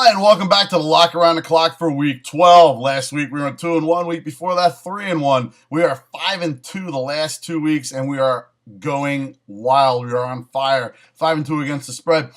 Hi, and welcome back to the Lock Around the Clock for Week 12. Last week we were 2-1. Week before that, 3-1. We are 5-2 the last 2 weeks, and we are going wild. We are on fire. 5-2 against the spread.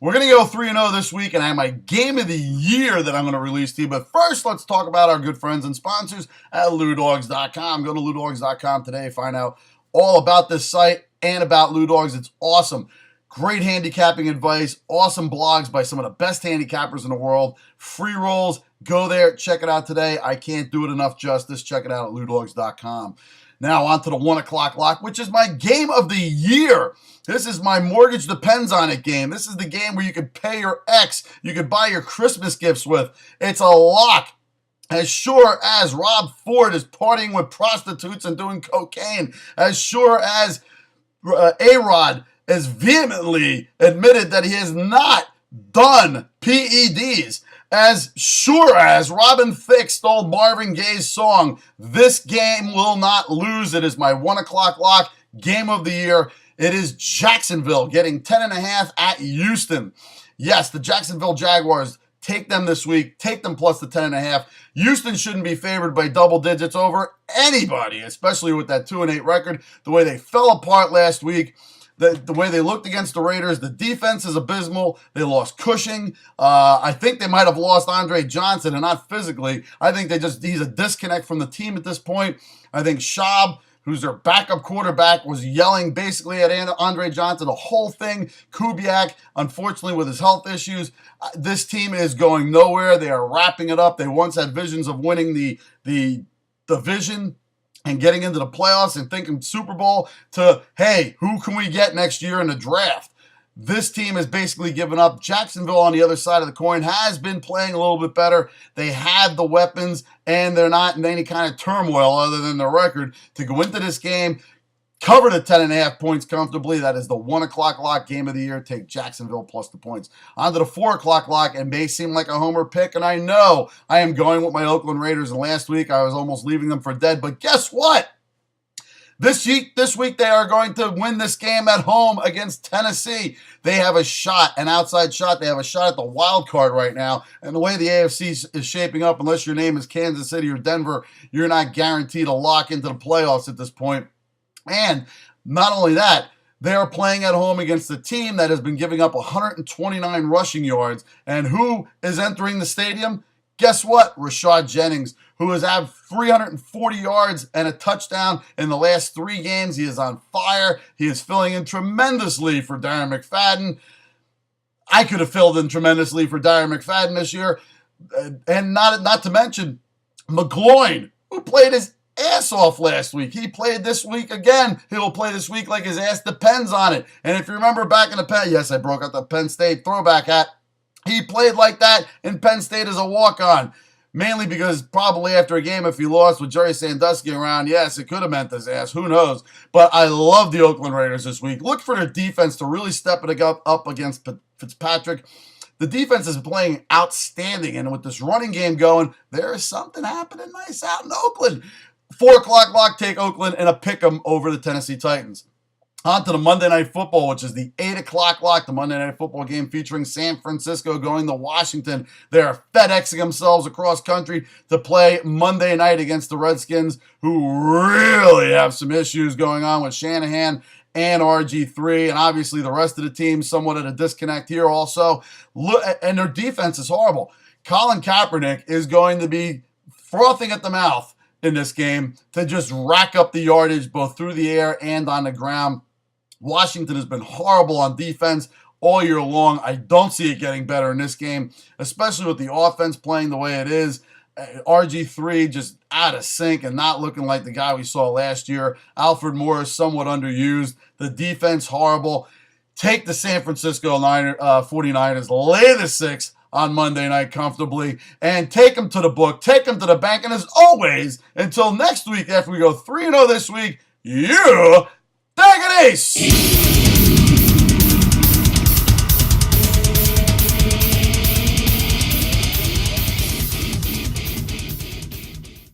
We're going to go 3-0 this week, and I have my game of the year that I'm going to release to you. But first, let's talk about our good friends and sponsors at LouDogs.com. Go to LouDogs.com today. Find out all about this site and about Lou Dogs. It's awesome. Great handicapping advice, awesome blogs by some of the best handicappers in the world, free rolls. Go there, check it out today. I can't do it enough justice. Check it out at LouDogs.com. Now on to the 1 o'clock lock, which is my game of the year. This is my mortgage depends on it game. This is the game where you can pay your ex, you can buy your Christmas gifts with. It's a lock. As sure as Rob Ford is partying with prostitutes and doing cocaine, as sure as A-Rod has vehemently admitted that he has not done PEDs, as sure as Robin Thicke stole Marvin Gaye's song, this game will not lose. It is my 1 o'clock lock, game of the year. It is Jacksonville getting 10.5 at Houston. Yes, the Jacksonville Jaguars, take them this week. Take them plus the 10.5. Houston shouldn't be favored by double digits over anybody, especially with that 2-8 record. The way they fell apart last week, the way they looked against the Raiders, the defense is abysmal. They lost Cushing. I think they might have lost Andre Johnson, and not physically. I think he's a disconnect from the team at this point. I think Schaub, who's their backup quarterback, was yelling basically at Andre Johnson, the whole thing. Kubiak, unfortunately, with his health issues, this team is going nowhere. They are wrapping it up. They once had visions of winning the division and getting into the playoffs and thinking Super Bowl to, hey, who can we get next year in the draft? This team has basically given up. Jacksonville, on the other side of the coin, has been playing a little bit better. They have the weapons, and they're not in any kind of turmoil other than their record to go into this game, cover the 10.5 points comfortably. That is the 1 o'clock lock, game of the year. Take Jacksonville plus the points. On to the 4 o'clock lock. It may seem like a homer pick, and I know I am going with my Oakland Raiders. And last week, I was almost leaving them for dead. But guess what? This week, they are going to win this game at home against Tennessee. They have a shot, an outside shot. They have a shot at the wild card right now. And the way the AFC is shaping up, unless your name is Kansas City or Denver, you're not guaranteed to lock into the playoffs at this point. And not only that, they are playing at home against a team that has been giving up 129 rushing yards. And who is entering the stadium? Guess what? Rashad Jennings, who has had 340 yards and a touchdown in the last 3 games. He is on fire. He is filling in tremendously for Darren McFadden. I could have filled in tremendously for Darren McFadden this year. And not to mention McGloin, who played his ass off last week. He played this week again. He will play this week like his ass depends on it. And if you remember back in the Penn, yes, I broke out the Penn State throwback hat. He played like that in Penn State as a walk-on. Mainly because probably after a game, if he lost with Jerry Sandusky around, yes, it could have meant his ass. Who knows? But I love the Oakland Raiders this week. Look for their defense to really step it up against Fitzpatrick. The defense is playing outstanding. And with this running game going, there is something happening nice out in Oakland. 4 o'clock lock, take Oakland and a pick 'em over the Tennessee Titans. On to the Monday Night Football, which is the 8 o'clock lock, the Monday Night Football game featuring San Francisco going to Washington. They are FedExing themselves across country to play Monday night against the Redskins, who really have some issues going on with Shanahan and RG3, and obviously the rest of the team somewhat at a disconnect here also. And their defense is horrible. Colin Kaepernick is going to be frothing at the mouth in this game to just rack up the yardage both through the air and on the ground. Washington has been horrible on defense all year long. I don't see it getting better in this game, especially with the offense playing the way it is. RG3 just out of sync and not looking like the guy we saw last year. Alfred Morris somewhat underused. The defense horrible. Take the San Francisco 49ers, lay the 6 on Monday night comfortably, and take them to the book, take them to the bank. And as always, until next week, after we go 3-0 this week, you take it ace.